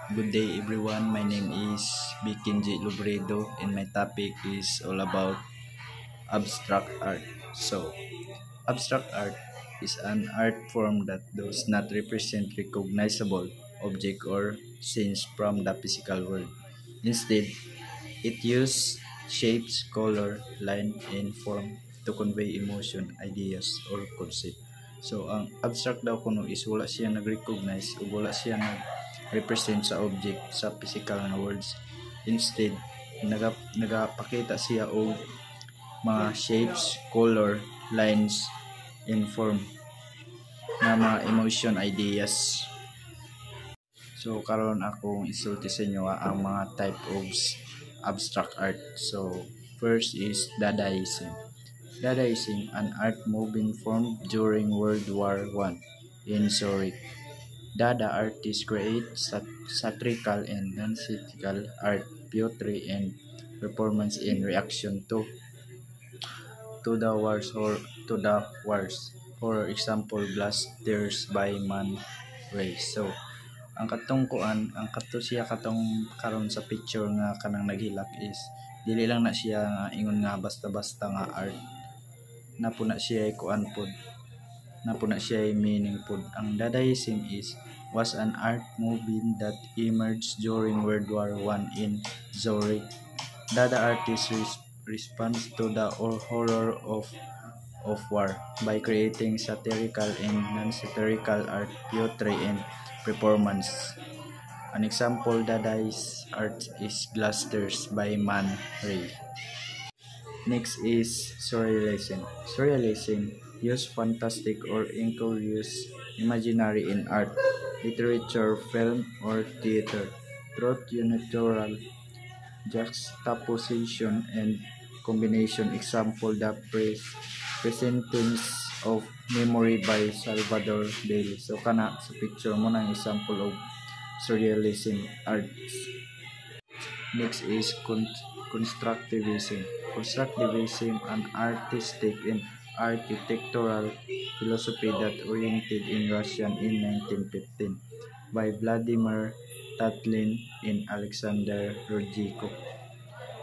Good day everyone, my name is Bikinji Lubredo and my topic is all about abstract art. So, abstract art is an art form that does not represent recognizable object or scenes from the physical world. Instead, it uses shapes, color, line, and form to convey emotion, ideas, or concept. So, ang abstract daw kuno is wala siya nag-recognize o wala siya nag-represent sa object sa physical na worlds. Instead, nagapakita siya og mga shapes, color, lines, and form na mga emotion, ideas. So karon akong isulti sa inyo ang mga type of abstract art. So first is Dadaism. Dadaism, an art movement formed during World War I in Zurich. Dada artists create satirical and non-satirical art, poetry, and performance in reaction to the wars. For example, Blasters by Man Ray. So ang katong kuan, ang kato siya katong karon sa picture nga kanang naghilak is dili lang na siya nga ingon nga basta-basta nga art. Napuna siya ay kuan pod. Napuna siya ay meaning pod. Ang Dadaism was an art movement that emerged during World War I in Zurich. Dada artists responds to the horror of war by creating satirical and non-satirical art, poetry, and performance. An example Dadaist art is Blasters by Man Ray. Next is Surrealism. Surrealism use fantastic or incurious imaginary in art, literature, film, or theater. Through unilateral juxtaposition and combination. Example, the presentence of memory by Salvador Dali. So kana sa picture mo ng example of surrealism arts. Next is constructivism. Constructivism, an artistic and architectural philosophy that oriented in Russia in 1915 by Vladimir Tatlin and Alexander Rodchikov.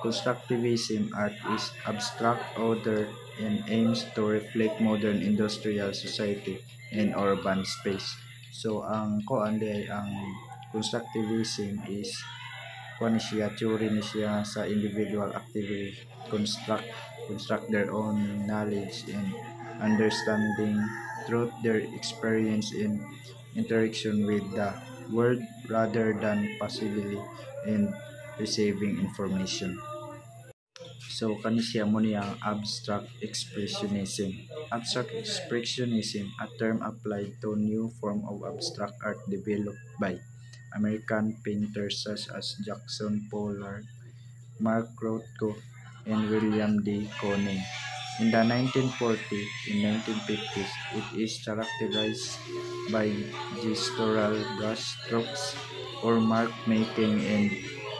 Constructivism art is abstract order and aims to reflect modern industrial society and urban space. So ang ang constructivism is kuan siya theory ni siya sa individual activity construct their own knowledge and understanding through their experience in interaction with the world rather than passively and receiving information. So kani siya mo niya ang abstract expressionism. Abstract expressionism, a term applied to new form of abstract art developed by American painters such as Jackson Pollock, Mark Rothko, and William D. Koenig. In the 1940s and 1950s, it is characterized by gestural brushstrokes or mark making and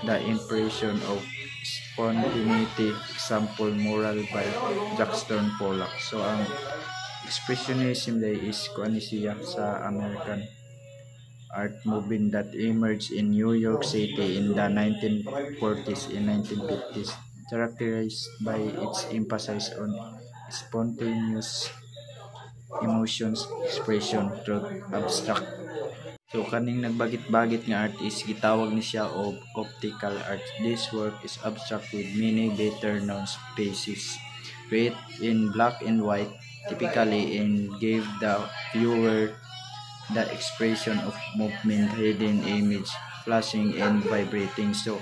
the impression of spontaneity. Example, mural by Jackson Pollock. So ang expressionism day is kuan siya sa American art movement that emerged in New York City in the 1940s and 1950s, characterized by its emphasis on spontaneous emotions expression through abstract. So kaning nagbagit-bagit nga art is gitawag ni siya og optical art. This work is abstract with many better known spaces, created in black and white, typically, and give the viewer the expression of movement, hidden image, flashing and vibrating. So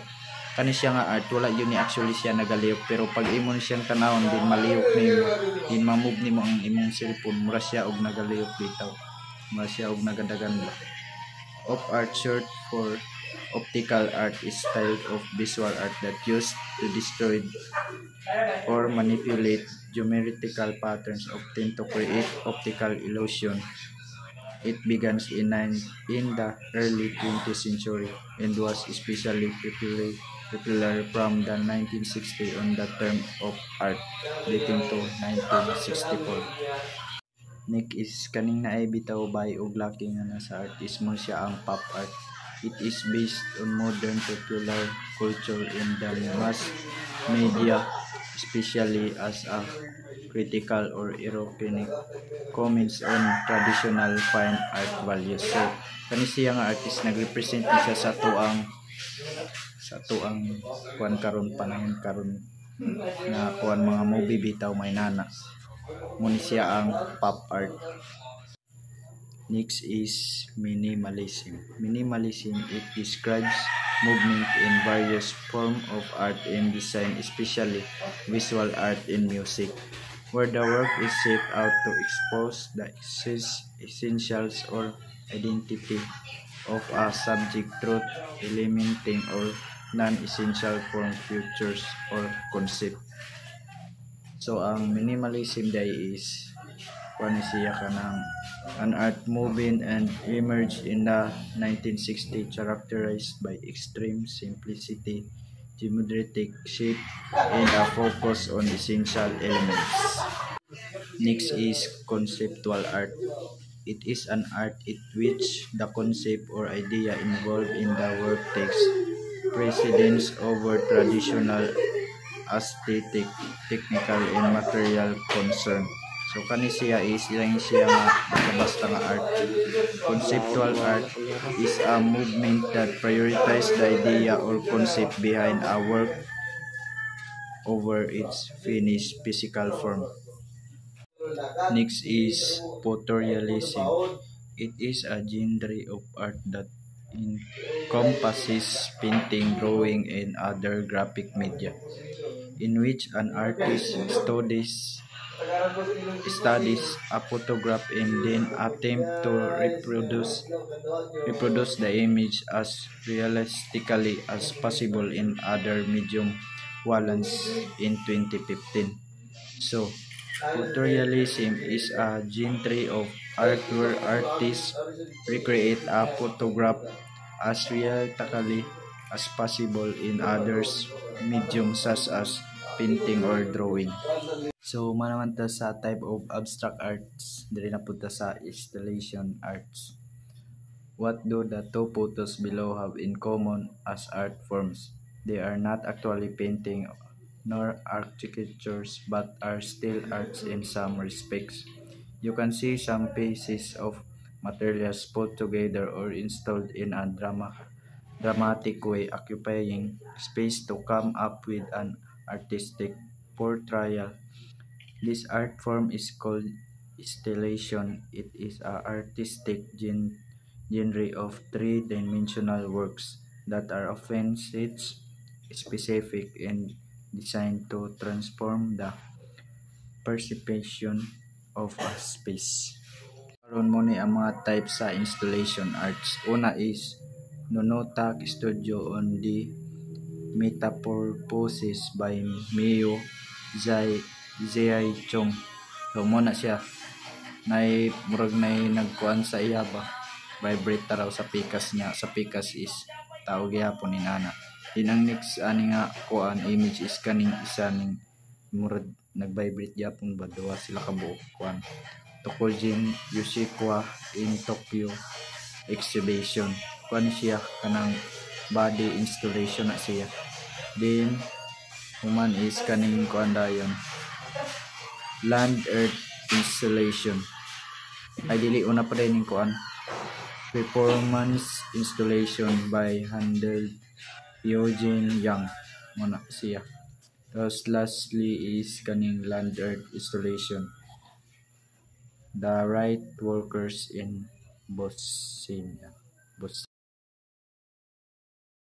kani siya nga art, wala yun ni actually siya nagaliyok, pero pag imong siyang tanawon din maliyok nimo, din ma-move nimo ang imong cellphone, mura siya og nagaliyok bitaw, mura siya og nagadagan. Of art short for optical art is style of visual art that used to destroy or manipulate geometrical patterns, often to create optical illusion. It began in the early 20th century and was especially popular from the 1960s on the term of art dating to 1964. Nick is kaning naay bitaw bay og laki nga nasa artismo siya ang pop art. It is based on modern popular culture in the mass media, especially as a critical or ironic comments on traditional fine art values. So, kani siya nga artist nagrepresent siya sa tuang kuan karon panahon karon na kuan mga movie bitaw may nana. Muna siya ang pop art. Next is minimalism. Minimalism, it describes movement in various forms of art and design, especially visual art and music, where the work is set out to expose the essentials or identity of a subject through eliminating or non-essential form features or concept. So ang minimalism day is kuan siya kanang an art movement and emerged in the 1960s, characterized by extreme simplicity, geometric shape, and a focus on essential elements. Next is conceptual art. It is an art in which the concept or idea involved in the work takes precedence over traditional aesthetic, technical, and material concern. So kani siya is ilang siya nga basta nga art. Conceptual art is a movement that prioritizes the idea or concept behind a work over its finished physical form. Next is photorealism. It is a genre of art that encompasses painting, drawing, and other graphic media, in which an artist studies a photograph and then attempt to reproduce the image as realistically as possible in other medium Wallace in 2015. So, photorealism is a genre of art where artists recreate a photograph as realistically as possible in others mediums such as painting or drawing. So, manaman ta sa type of abstract arts, dili na punta sa installation arts. What do the two photos below have in common as art forms? They are not actually painting nor architectures, but are still arts in some respects. You can see some pieces of materials put together or installed in a dramatic way, occupying space to come up with an artistic portrayal. This art form is called installation. It is an artistic genre of three-dimensional works that are often specific and designed to transform the perception of a space. Karon mo ni ang mga type sa installation arts. Una is Nonotak Studio on the Metamorphosis by Miyu Zhaichong. So muna siya murag nagkuan sa iya ba, vibrate raw sa pikas niya. Sa pikas is tao gyapon ni nana. Din ang next ani nga kuan image is kaning isa ning murag nag-vibrate gyapon ba, duwa sila ka buok kuan. Tokojin Yoshikawa in Tokyo exhibition. Kuan siya kanang body installation na siya. Then human is kaning kuan dayon land earth installation. Ay dili una pa rin kuan performance installation by Handel Eugene Young muna siya. Tapos lastly is kaning land earth installation, the right workers in Bosnia.